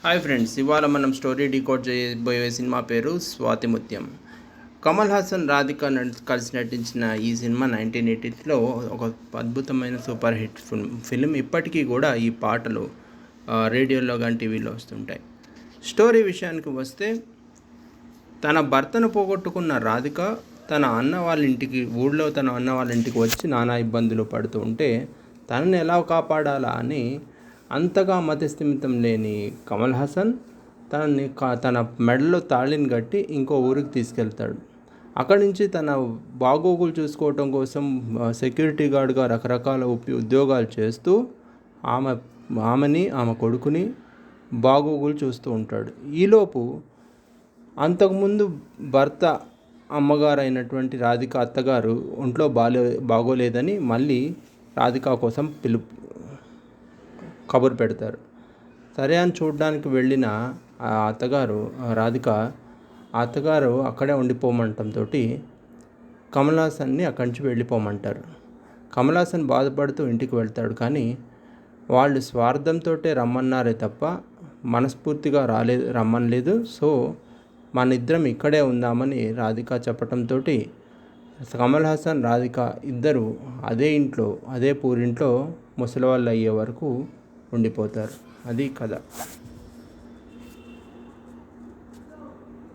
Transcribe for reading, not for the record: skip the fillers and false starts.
Hi friends, ఇవాళ మనం story decode చేయబోయే సినిమా పేరు స్వాతిముత్యం. కమల్ హాసన్, రాధిక కలిసి నటించిన ఈ సినిమా 1980లో ఒక అద్భుతమైన సూపర్ హిట్ ఫిల్మ్. ఇప్పటికీ కూడా ఈ పాటలు రేడియోలో కానీ టీవీలో వస్తుంటాయి. స్టోరీ విషయానికి వస్తే, తన భర్తను పోగొట్టుకున్న రాధిక తన అన్న వాళ్ళ ఇంటికి వచ్చి నానా ఇబ్బందులు పడుతూ ఉంటే, తనని ఎలా కాపాడాలా అని అంతగా మతిస్థిమితం లేని కమల్ హాసన్ తన మెడలో తాళిని కట్టి ఇంకో ఊరికి తీసుకెళ్తాడు. అక్కడి నుంచి తన బాగోగులు చూసుకోవటం కోసం సెక్యూరిటీ గార్డ్గా రకరకాల ఉద్యోగాలు చేస్తూ ఆమె కొడుకుని బాగోగులు చూస్తూ ఉంటాడు. ఈలోపు అంతకుముందు భర్త అమ్మగారు అయినటువంటి రాధిక అత్తగారు ఒంట్లో బాగోలేదని మళ్ళీ రాధిక కోసం కబురు పెడతారు. సరే అని చూడడానికి వెళ్ళిన రాధిక అత్తగారు అక్కడే ఉండిపోమంటంతో కమల్ హాసన్ని అక్కడి నుంచి వెళ్ళిపోమంటారు. కమల్ హాసన్ బాధపడుతూ ఇంటికి వెళ్తాడు. వాళ్ళు స్వార్థంతో రమ్మన్నారే తప్ప మనస్ఫూర్తిగా రమ్మనలేదు. సో మన ఇద్దరం ఇక్కడే ఉందామని రాధిక చెప్పటంతో కమల్ హాసన్, రాధిక ఇద్దరు అదే పూరింట్లో ముసలివాళ్ళు అయ్యే వరకు ఉండిపోతారు. అది కథ.